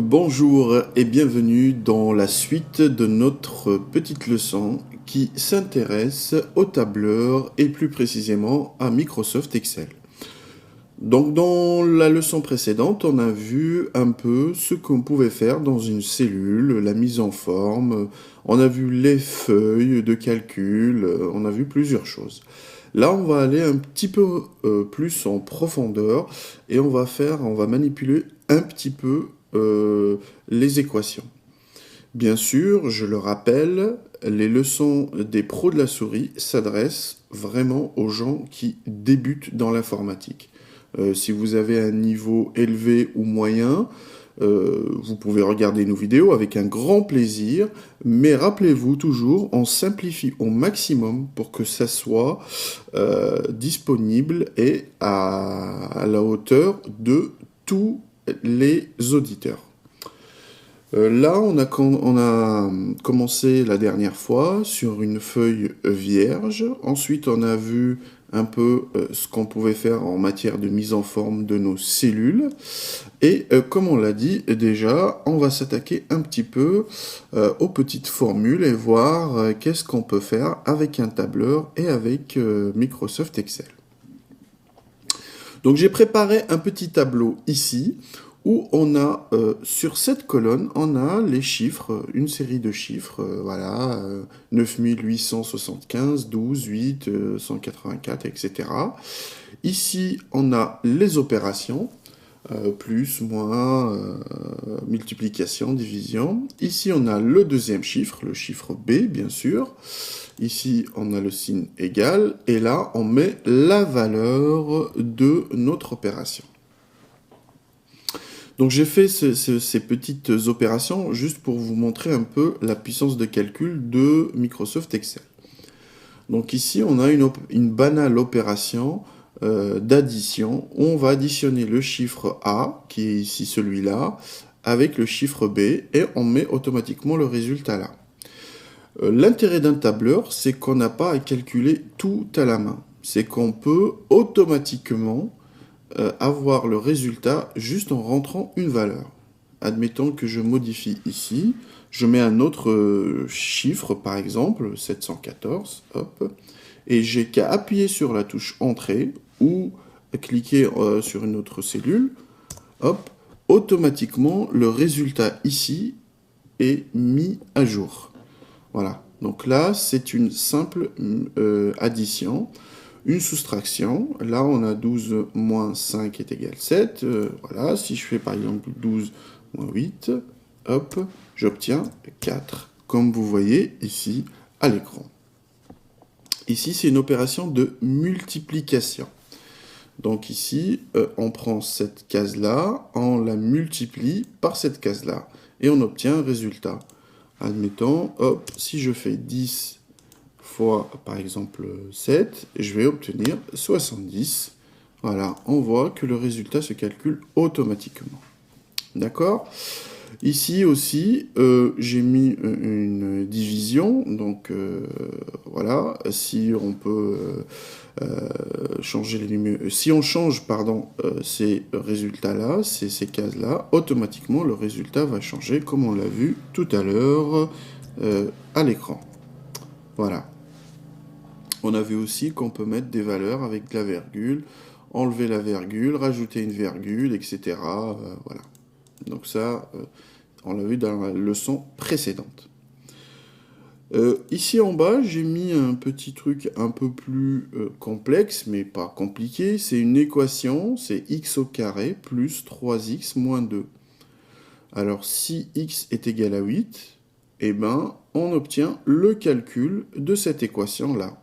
Bonjour et bienvenue dans la suite de notre petite leçon qui s'intéresse au tableur et plus précisément à Microsoft Excel. Donc dans la leçon précédente, on a vu un peu ce qu'on pouvait faire dans une cellule, la mise en forme, on a vu les feuilles de calcul, on a vu plusieurs choses. Là, on va aller un petit peu plus en profondeur et on va manipuler un petit peu les équations. Bien sûr, je le rappelle, les leçons des pros de la souris s'adressent vraiment aux gens qui débutent dans l'informatique. Si vous avez un niveau élevé ou moyen, vous pouvez regarder nos vidéos avec un grand plaisir, mais rappelez-vous toujours, on simplifie au maximum pour que ça soit disponible et à la hauteur de tous les auditeurs. Là, on a commencé la dernière fois sur une feuille vierge. Ensuite, on a vu un peu ce qu'on pouvait faire en matière de mise en forme de nos cellules. Et comme on l'a dit déjà, on va s'attaquer un petit peu aux petites formules et voir qu'est-ce qu'on peut faire avec un tableur et avec Microsoft Excel. Donc j'ai préparé un petit tableau ici où on a, sur cette colonne, on a les chiffres, une série de chiffres, voilà, 9875, 12, 8, 184, etc. Ici, on a les opérations, plus, moins, multiplication, division. Ici, on a le deuxième chiffre, le chiffre B, bien sûr. Ici, on a le signe égal, et là, on met la valeur de notre opération. Donc j'ai fait ces petites opérations juste pour vous montrer un peu la puissance de calcul de Microsoft Excel. Donc ici, on a une banale opération d'addition. On va additionner le chiffre A, qui est ici celui-là, avec le chiffre B, et on met automatiquement le résultat là. L'intérêt d'un tableur, c'est qu'on n'a pas à calculer tout à la main. C'est qu'on peut automatiquement avoir le résultat juste en rentrant une valeur. Admettons que je modifie ici, je mets un autre chiffre, par exemple, 714, hop, et j'ai qu'à appuyer sur la touche Entrée ou cliquer sur une autre cellule, hop, automatiquement le résultat ici est mis à jour. Voilà, donc là c'est une simple addition. Une soustraction, là on a 12 moins 5 est égal 7, voilà, si je fais par exemple 12 moins 8, hop, j'obtiens 4, comme vous voyez ici à l'écran. Ici c'est une opération de multiplication. Donc ici, on prend cette case-là, on la multiplie par cette case-là, et on obtient un résultat. Admettons, hop, si je fais 10 fois, par exemple, 7, je vais obtenir 70. Voilà, on voit que le résultat se calcule automatiquement. D'accord ? Ici aussi, j'ai mis une division, donc voilà, si on peut changer les numéros, si on change, ces résultats-là, ces cases-là, automatiquement le résultat va changer, comme on l'a vu tout à l'heure à l'écran. Voilà. On a vu aussi qu'on peut mettre des valeurs avec de la virgule, enlever la virgule, rajouter une virgule, etc. Voilà. Donc ça, on l'a vu dans la leçon précédente. Ici en bas, j'ai mis un petit truc un peu plus complexe, mais pas compliqué. C'est une équation, c'est x au carré plus 3x moins 2. Alors si x est égal à 8, eh ben, on obtient le calcul de cette équation-là.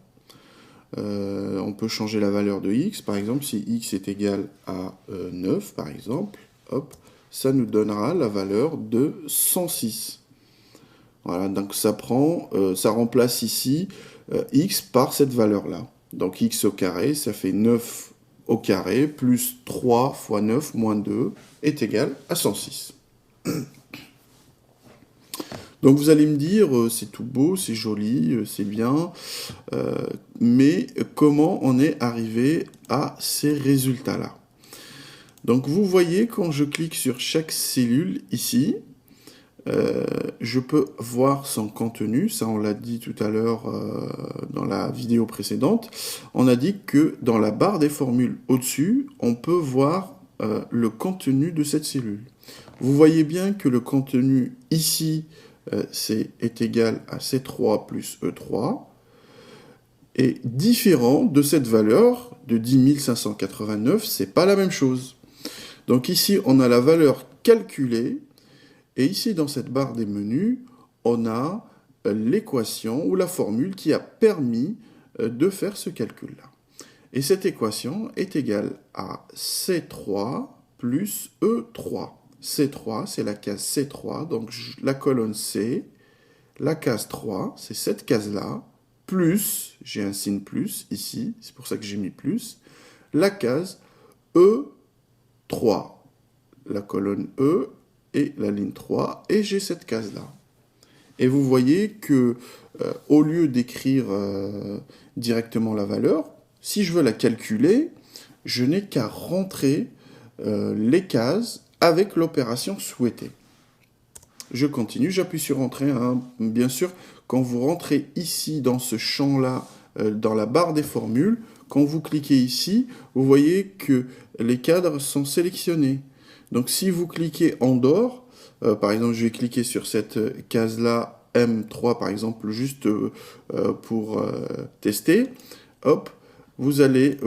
On peut changer la valeur de x, par exemple, si x est égal à 9, par exemple, hop, ça nous donnera la valeur de 106. Voilà, donc ça remplace ici x par cette valeur-là. Donc x au carré, ça fait 9 au carré, plus 3 fois 9 moins 2 est égal à 106. Donc vous allez me dire, c'est tout beau, c'est joli, c'est bien, mais comment on est arrivé à ces résultats-là ? Donc vous voyez, quand je clique sur chaque cellule ici, je peux voir son contenu. Ça, on l'a dit tout à l'heure dans la vidéo précédente. On a dit que dans la barre des formules au-dessus, on peut voir le contenu de cette cellule. Vous voyez bien que le contenu ici est égal à C3 plus E3, est différent de cette valeur de 10 589, c'est pas la même chose. Donc ici, on a la valeur calculée, et ici, dans cette barre des menus, on a l'équation ou la formule qui a permis de faire ce calcul-là. Et cette équation est égale à C3 plus E3. C3, c'est la case C3, donc la colonne C, la case 3, c'est cette case-là, plus, j'ai un signe plus ici, c'est pour ça que j'ai mis plus, la case E3, la colonne E et la ligne 3, et j'ai cette case-là. Et vous voyez que, au lieu d'écrire directement la valeur, si je veux la calculer, je n'ai qu'à rentrer les cases avec l'opération souhaitée. Je continue, j'appuie sur Entrée. Hein. Bien sûr, quand vous rentrez ici dans ce champ-là, dans la barre des formules, quand vous cliquez ici, vous voyez que les cadres sont sélectionnés. Donc si vous cliquez en dehors, par exemple, je vais cliquer sur cette case-là, M3 par exemple, juste pour tester, hop, vous allez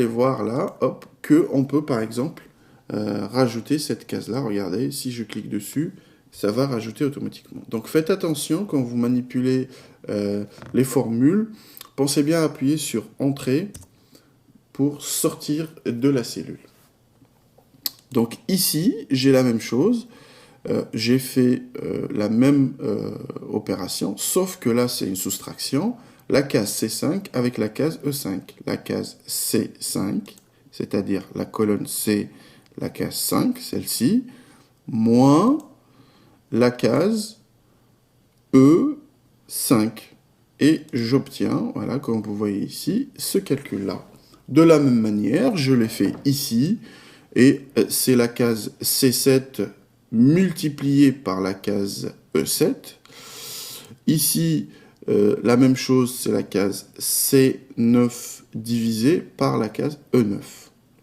voir là, hop, qu'on peut par exemple rajouter cette case-là. Regardez, si je clique dessus, ça va rajouter automatiquement. Donc faites attention quand vous manipulez les formules, pensez bien à appuyer sur Entrée pour sortir de la cellule. Donc ici, j'ai la même chose, j'ai fait la même opération, sauf que là c'est une soustraction, la case C5 avec la case E5. La case C5, c'est-à-dire la colonne C, la case 5, celle-ci, moins la case E5. Et j'obtiens, voilà, comme vous voyez ici, ce calcul-là. De la même manière, je l'ai fait ici, et c'est la case C7 multipliée par la case E7. Ici, la même chose, c'est la case C9 divisée par la case E9.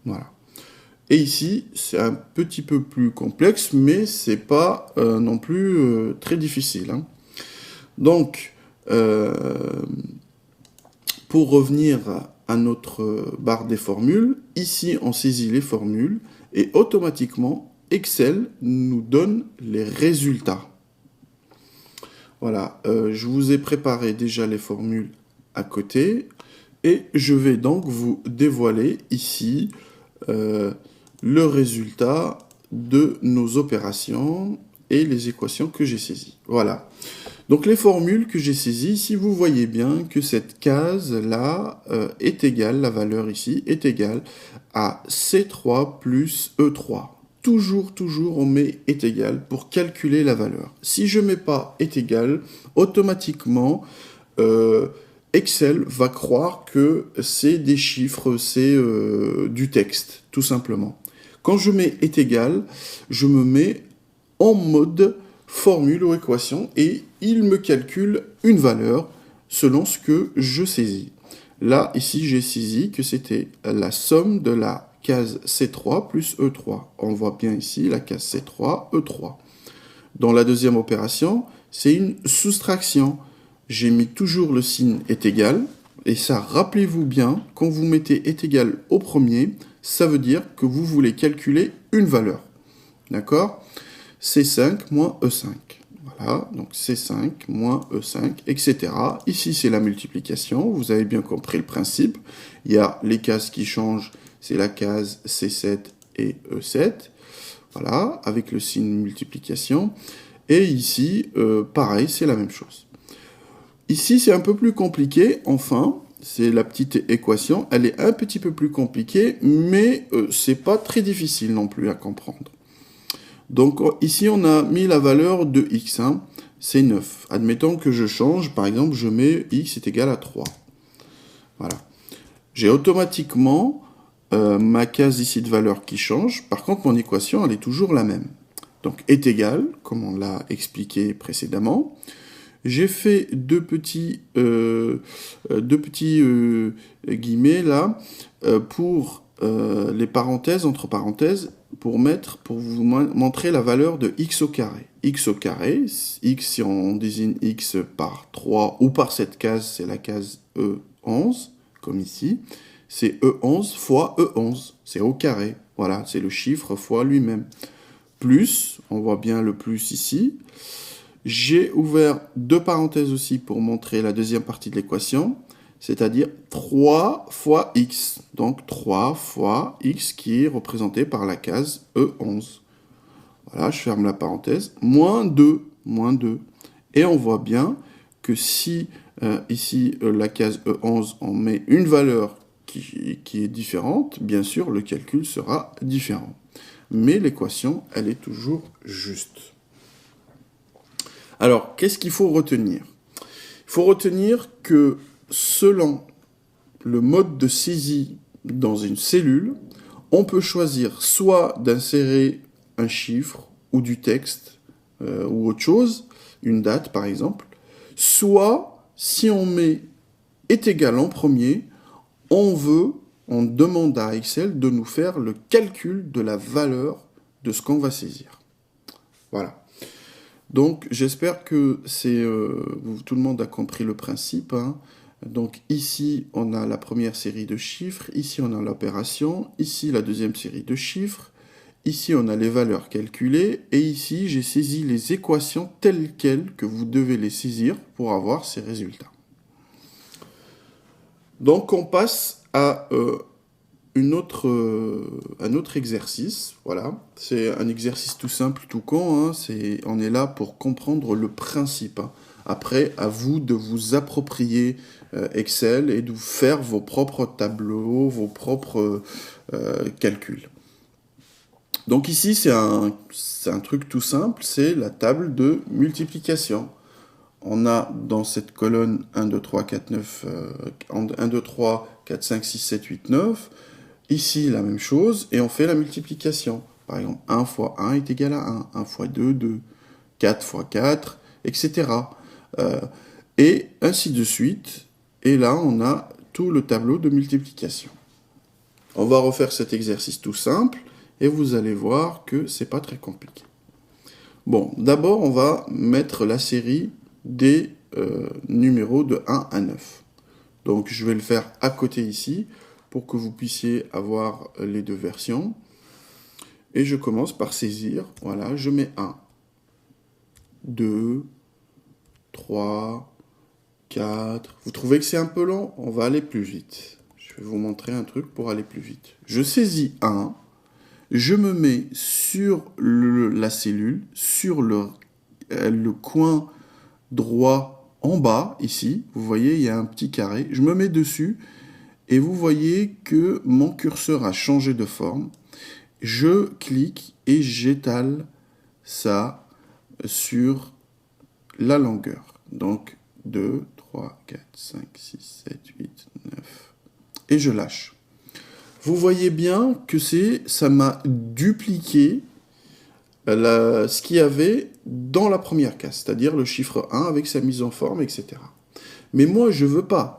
Voilà. Et ici, c'est un petit peu plus complexe, mais c'est pas non plus très difficile. Hein. Donc, pour revenir à notre barre des formules, ici on saisit les formules et automatiquement Excel nous donne les résultats. Voilà, je vous ai préparé déjà les formules à côté et je vais donc vous dévoiler ici le résultat de nos opérations et les équations que j'ai saisies. Voilà. Donc les formules que j'ai saisies, ici vous voyez bien que cette case-là est égale, la valeur ici est égale à C3 plus E3. Toujours, on met est égal pour calculer la valeur. Si je ne mets pas est égal, automatiquement, Excel va croire que c'est des chiffres, c'est du texte, tout simplement. Quand je mets est égal, je me mets en mode formule ou équation et il me calcule une valeur selon ce que je saisis. Là, ici, j'ai saisi que c'était la somme de la case C3 plus E3. On voit bien ici la case C3, E3. Dans la deuxième opération, c'est une soustraction. J'ai mis toujours le signe est égal. Et ça, rappelez-vous bien, quand vous mettez est égal au premier, ça veut dire que vous voulez calculer une valeur. D'accord ? C5 moins E5. Voilà, donc C5 moins E5, etc. Ici, c'est la multiplication. Vous avez bien compris le principe. Il y a les cases qui changent. C'est la case C7 et E7. Voilà, avec le signe multiplication. Et ici, pareil, c'est la même chose. Ici, c'est un peu plus compliqué. Enfin, c'est la petite équation. Elle est un petit peu plus compliquée, mais c'est pas très difficile non plus à comprendre. Donc ici, on a mis la valeur de x, hein, c'est 9. Admettons que je change, par exemple, je mets x est égal à 3. Voilà. J'ai automatiquement ma case ici de valeur qui change. Par contre, mon équation, elle est toujours la même. Donc, est égal, comme on l'a expliqué précédemment. J'ai fait deux petits guillemets là pour les parenthèses, entre parenthèses, pour vous montrer la valeur de x au carré. X au carré, x si on désigne x par 3 ou par cette case, c'est la case E11, comme ici. C'est E11 fois E11, c'est au carré. Voilà, c'est le chiffre fois lui-même. Plus, on voit bien le plus ici. J'ai ouvert deux parenthèses aussi pour montrer la deuxième partie de l'équation, c'est-à-dire 3 fois x. Donc 3 fois x qui est représenté par la case E11. Voilà, je ferme la parenthèse. Moins 2. Et on voit bien que si ici la case E11, on met une valeur qui est différente, bien sûr, le calcul sera différent. Mais l'équation, elle est toujours juste. Alors, qu'est-ce qu'il faut retenir? Il faut retenir que selon le mode de saisie dans une cellule, on peut choisir soit d'insérer un chiffre ou du texte ou autre chose, une date par exemple, soit si on met est égal en premier, on demande à Excel de nous faire le calcul de la valeur de ce qu'on va saisir. Voilà. Donc, j'espère que tout le monde a compris le principe. Hein. Donc, ici, on a la première série de chiffres. Ici, on a l'opération. Ici, la deuxième série de chiffres. Ici, on a les valeurs calculées. Et ici, j'ai saisi les équations telles quelles que vous devez les saisir pour avoir ces résultats. Donc, on passe à un autre exercice. Voilà, c'est un exercice tout simple, tout con. Hein. On est là pour comprendre le principe. Hein. Après, à vous de vous approprier Excel et de faire vos propres tableaux, vos propres calculs. Donc ici, c'est un truc tout simple, c'est la table de multiplication. On a dans cette colonne 1, 2, 3, 4, 9, 1, 2, 3, 4, 5, 6, 7, 8, 9. Ici, la même chose, et on fait la multiplication. Par exemple, 1 fois 1 est égal à 1, 1 fois 2, 2, 4 fois 4, etc. Et ainsi de suite. Et là, on a tout le tableau de multiplication. On va refaire cet exercice tout simple, et vous allez voir que c'est pas très compliqué. Bon, d'abord, on va mettre la série des numéros de 1 à 9. Donc, je vais le faire à côté ici, pour que vous puissiez avoir les deux versions. Et je commence par saisir. Voilà, je mets 1, 2, 3, 4. Vous trouvez que c'est un peu long? On va aller plus vite. Je vais vous montrer un truc pour aller plus vite. Je saisis 1. Je me mets sur la cellule, sur le coin droit en bas, ici. Vous voyez, il y a un petit carré. Je me mets dessus. Et vous voyez que mon curseur a changé de forme. Je clique et j'étale ça sur la longueur. Donc 2, 3, 4, 5, 6, 7, 8, 9. Et je lâche. Vous voyez bien que ça m'a dupliqué ce qu'il y avait dans la première case, c'est-à-dire le chiffre 1 avec sa mise en forme, etc. Mais moi, je veux pas.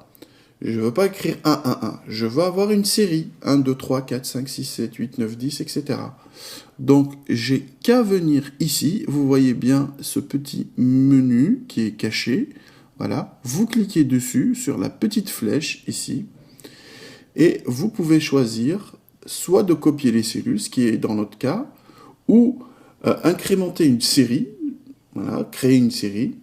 Je ne veux pas écrire 1, 1, 1. Je veux avoir une série. 1, 2, 3, 4, 5, 6, 7, 8, 9, 10, etc. Donc, j'ai qu'à venir ici. Vous voyez bien ce petit menu qui est caché. Voilà. Vous cliquez dessus, sur la petite flèche ici. Et vous pouvez choisir soit de copier les cellules, ce qui est dans notre cas, ou incrémenter une série. Voilà, créer une série.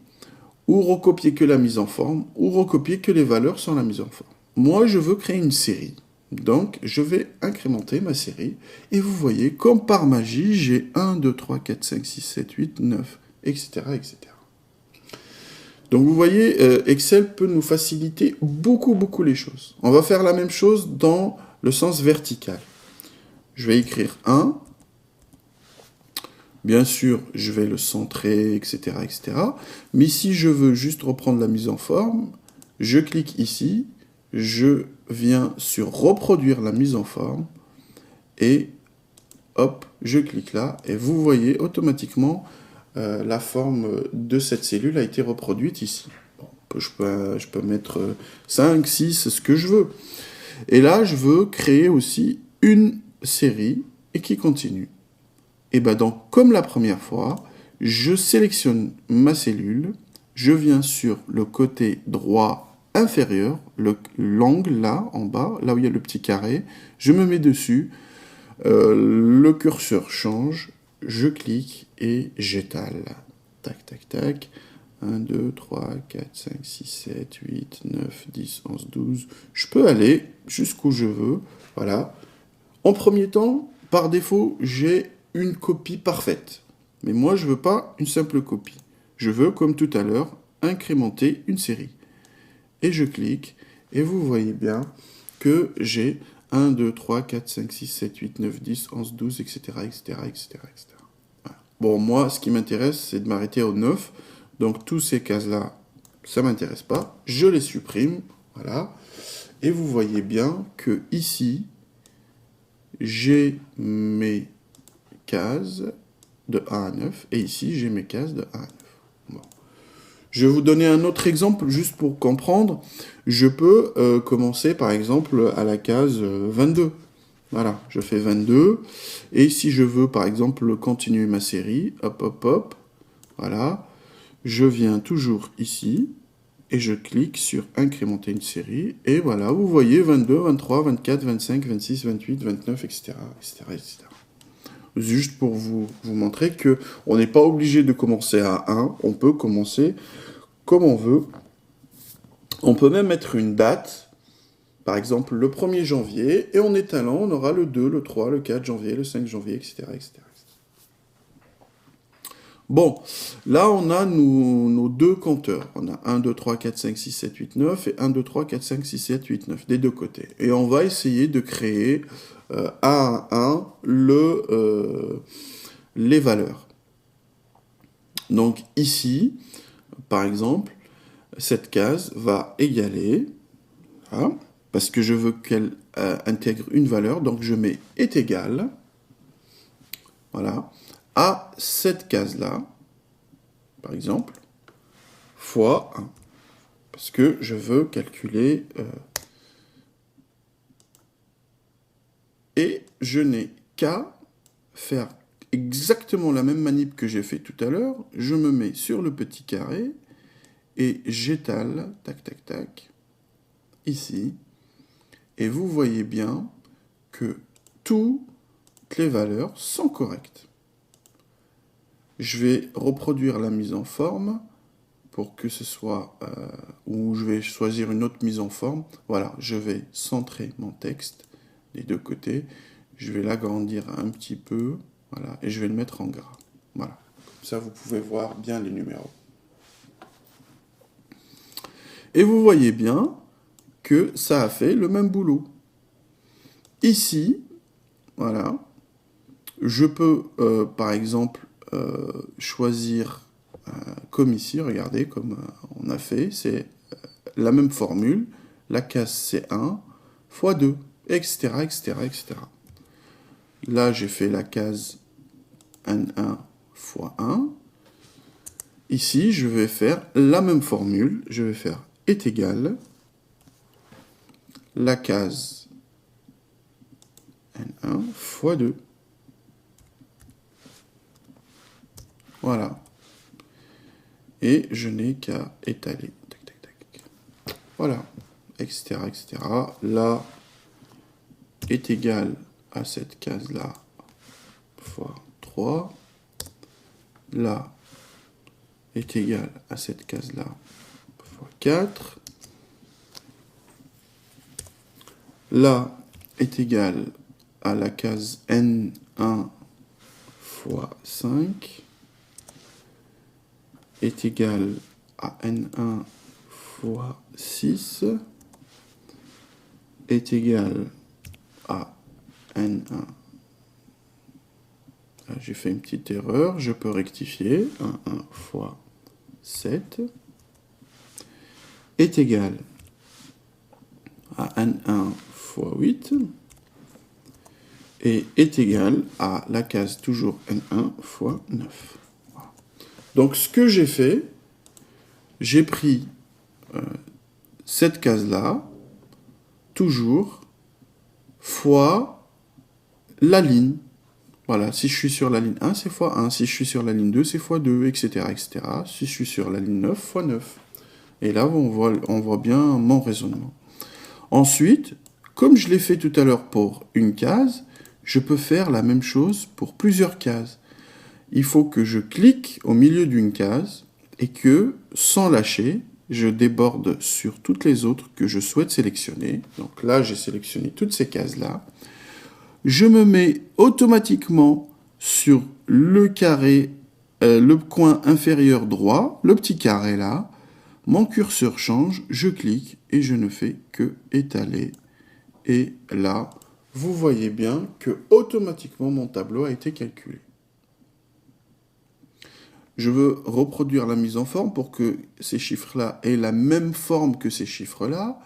Ou recopier que la mise en forme, ou recopier que les valeurs sans la mise en forme. Moi, je veux créer une série. Donc, je vais incrémenter ma série. Et vous voyez, comme par magie, j'ai 1, 2, 3, 4, 5, 6, 7, 8, 9, etc. etc. Donc, vous voyez, Excel peut nous faciliter beaucoup, beaucoup les choses. On va faire la même chose dans le sens vertical. Je vais écrire 1. Bien sûr, je vais le centrer, etc., etc. Mais si je veux juste reprendre la mise en forme, je clique ici, je viens sur reproduire la mise en forme. et hop, je clique là, et vous voyez automatiquement la forme de cette cellule a été reproduite ici. Bon, je peux mettre 5, 6, ce que je veux. Et là, je veux créer aussi une série et qui continue. Et bien donc, comme la première fois, je sélectionne ma cellule, je viens sur le côté droit inférieur, l'angle là, en bas, là où il y a le petit carré, je me mets dessus, le curseur change, je clique et j'étale. Tac, tac, tac. 1, 2, 3, 4, 5, 6, 7, 8, 9, 10, 11, 12. Je peux aller jusqu'où je veux. Voilà. En premier temps, par défaut, j'ai une copie parfaite. Mais moi, je ne veux pas une simple copie. Je veux, comme tout à l'heure, incrémenter une série. Et je clique, et vous voyez bien que j'ai 1, 2, 3, 4, 5, 6, 7, 8, 9, 10, 11, 12, etc. etc., etc., etc. Voilà. Bon, moi, ce qui m'intéresse, c'est de m'arrêter au 9. Donc, toutes ces cases-là, ça ne m'intéresse pas. Je les supprime. Voilà. Et vous voyez bien que ici, j'ai mes cases de 1 à 9. Et ici, j'ai mes cases de 1 à 9. Bon. Je vais vous donner un autre exemple, juste pour comprendre. Je peux commencer, par exemple, à la case 22. Voilà, je fais 22. Et si je veux, par exemple, continuer ma série, hop, hop, hop, voilà, je viens toujours ici, et je clique sur incrémenter une série, et voilà, vous voyez 22, 23, 24, 25, 26, 28, 29, etc., etc., etc. Juste pour vous montrer que on n'est pas obligé de commencer à 1, on peut commencer comme on veut. On peut même mettre une date, par exemple le 1er janvier, et en étalant, on aura le 2, le 3, le 4 janvier, le 5 janvier, etc., etc. Bon, là on a nos deux compteurs. On a 1, 2, 3, 4, 5, 6, 7, 8, 9 et 1, 2, 3, 4, 5, 6, 7, 8, 9 des deux côtés. Et on va essayer de créer un à un les valeurs. Donc ici, par exemple, cette case va égaler, hein, parce que je veux qu'elle intègre une valeur, donc je mets est égal, voilà, à cette case-là, par exemple, fois 1. Parce que je veux calculer... et je n'ai qu'à faire exactement la même manip que j'ai fait tout à l'heure. Je me mets sur le petit carré et j'étale, tac, tac, tac, ici. Et vous voyez bien que toutes les valeurs sont correctes. Je vais reproduire la mise en forme pour que ce soit... ou je vais choisir une autre mise en forme. Voilà, je vais centrer mon texte des deux côtés. Je vais l'agrandir un petit peu. Voilà, et je vais le mettre en gras. Voilà, comme ça vous pouvez voir bien les numéros. Et vous voyez bien que ça a fait le même boulot. Ici, voilà, je peux, par exemple, choisir, comme ici, regardez, comme on a fait, c'est la même formule, la case c'est 1 fois 2, etc., etc., etc. Là, j'ai fait la case N1 fois 1. Ici, je vais faire la même formule, je vais faire est égal, la case N1 fois 2. Voilà. Et je n'ai qu'à étaler. Tac, tac, tac. Voilà. Etc., etc. Là est égal à cette case-là fois 3. Là est égal à cette case-là fois 4. Là est égal à la case N1 fois 5. Est égal à N1 fois 6 est égal à N1. J'ai fait une petite erreur, je peux rectifier. 1 fois 7 est égal à N1 fois 8 et est égal à la case toujours N1 fois 9. Voilà. Donc ce que j'ai fait, j'ai pris cette case-là, toujours, fois la ligne. Voilà, si je suis sur la ligne 1, c'est fois 1. Si je suis sur la ligne 2, c'est fois 2, etc., etc. Si je suis sur la ligne 9, fois 9. Et là, on voit bien mon raisonnement. Ensuite, comme je l'ai fait tout à l'heure pour une case, je peux faire la même chose pour plusieurs cases. Il faut que je clique au milieu d'une case et que, sans lâcher, je déborde sur toutes les autres que je souhaite sélectionner. Donc là, j'ai sélectionné toutes ces cases-là. Je me mets automatiquement sur le carré, le coin inférieur droit, le petit carré là. Mon curseur change, je clique et je ne fais que étaler. Et là, vous voyez bien que automatiquement mon tableau a été calculé. Je veux reproduire la mise en forme pour que ces chiffres-là aient la même forme que ces chiffres-là.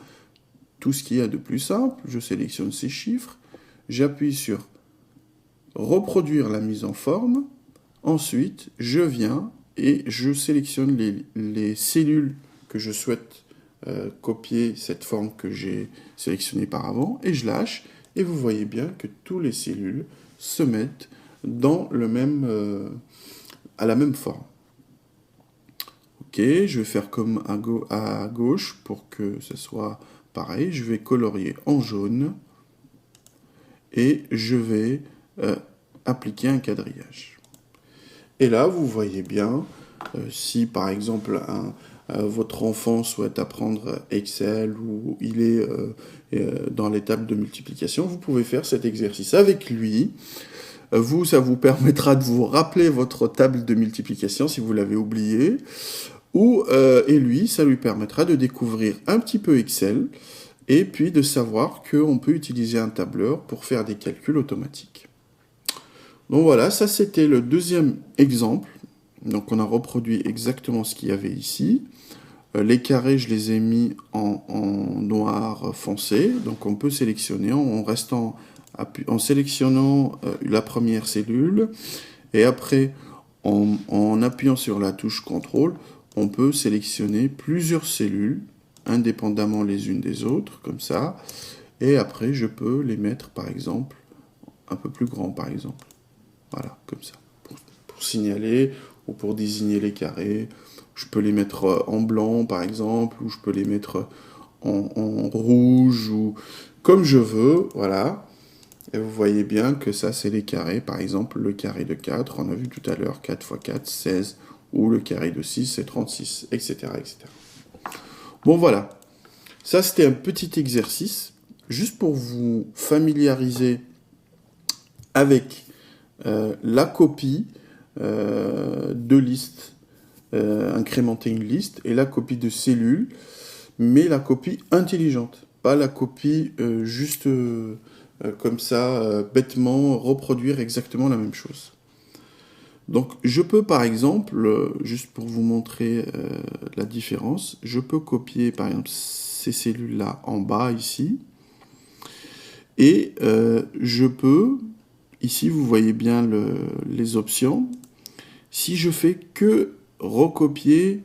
Tout ce qu'il y a de plus simple, je sélectionne ces chiffres, j'appuie sur reproduire la mise en forme. Ensuite, je viens et je sélectionne les cellules que je souhaite copier cette forme que j'ai sélectionnée par avant et je lâche. Et vous voyez bien que toutes les cellules se mettent dans le même, à la même forme. Ok, je vais faire comme à gauche pour que ce soit pareil. Je vais colorier en jaune et je vais appliquer un quadrillage. Et là, vous voyez bien, si par exemple votre enfant souhaite apprendre Excel ou il est dans l'étape de multiplication, vous pouvez faire cet exercice avec lui. Ça vous permettra de vous rappeler votre table de multiplication si vous l'avez oublié. Et lui, ça lui permettra de découvrir un petit peu Excel et puis de savoir qu'on peut utiliser un tableur pour faire des calculs automatiques. Donc voilà, ça c'était le deuxième exemple. Donc on a reproduit exactement ce qu'il y avait ici. Les carrés, je les ai mis en noir foncé. Donc on peut sélectionner en sélectionnant la première cellule. Et après, en appuyant sur la touche CTRL, on peut sélectionner plusieurs cellules, indépendamment les unes des autres, comme ça. Et après, je peux les mettre, par exemple, un peu plus grands, par exemple. Voilà, comme ça. Pour signaler ou pour désigner les carrés. Je peux les mettre en blanc, par exemple, ou je peux les mettre en rouge, ou comme je veux, voilà. Et vous voyez bien que ça, c'est les carrés. Par exemple, le carré de 4, on a vu tout à l'heure, 4 fois 4, 16, ou le carré de 6, c'est 36, etc., etc. Bon, voilà. Ça, c'était un petit exercice, juste pour vous familiariser avec la copie de listes, incrémenter une liste, et la copie de cellules, mais la copie intelligente, pas la copie juste comme ça, bêtement, reproduire exactement la même chose. Donc je peux par exemple, juste pour vous montrer la différence, je peux copier par exemple ces cellules-là en bas ici, et je peux, ici vous voyez bien les options, si je fais que recopier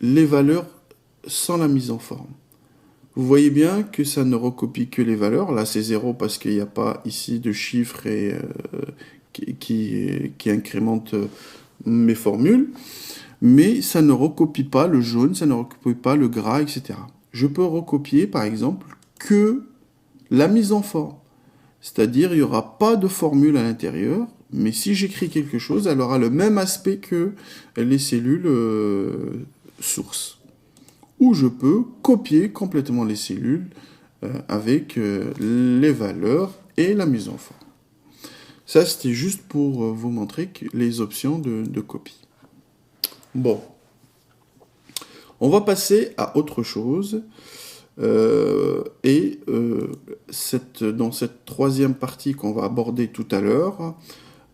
les valeurs sans la mise en forme. Vous voyez bien que ça ne recopie que les valeurs. Là, c'est 0 parce qu'il n'y a pas ici de chiffres qui incrémente mes formules. Mais ça ne recopie pas le jaune, ça ne recopie pas le gras, etc. Je peux recopier, par exemple, que la mise en forme. C'est-à-dire, il n'y aura pas de formule à l'intérieur, mais si j'écris quelque chose, elle aura le même aspect que les cellules sources. Ou je peux copier complètement les cellules avec les valeurs et la mise en forme. Ça, c'était juste pour vous montrer les options de copie. Bon. On va passer à autre chose. Dans cette troisième partie qu'on va aborder tout à l'heure,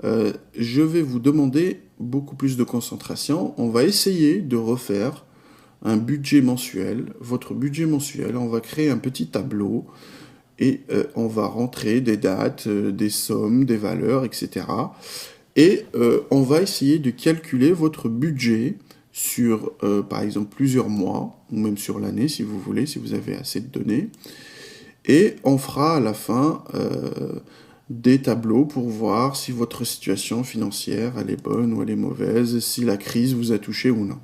je vais vous demander beaucoup plus de concentration. On va essayer de refaire un budget mensuel, votre budget mensuel. On va créer un petit tableau et on va rentrer des dates, des sommes, des valeurs, etc. Et on va essayer de calculer votre budget sur, par exemple, plusieurs mois, ou même sur l'année, si vous voulez, si vous avez assez de données. Et on fera à la fin des tableaux pour voir si votre situation financière, elle est bonne ou elle est mauvaise, si la crise vous a touché ou non.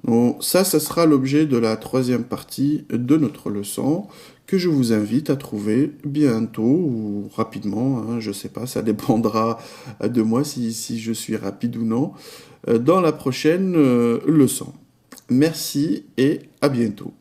Donc ça sera l'objet de la troisième partie de notre leçon que je vous invite à trouver bientôt ou rapidement, hein, je ne sais pas, ça dépendra de moi si je suis rapide ou non, dans la prochaine leçon. Merci et à bientôt.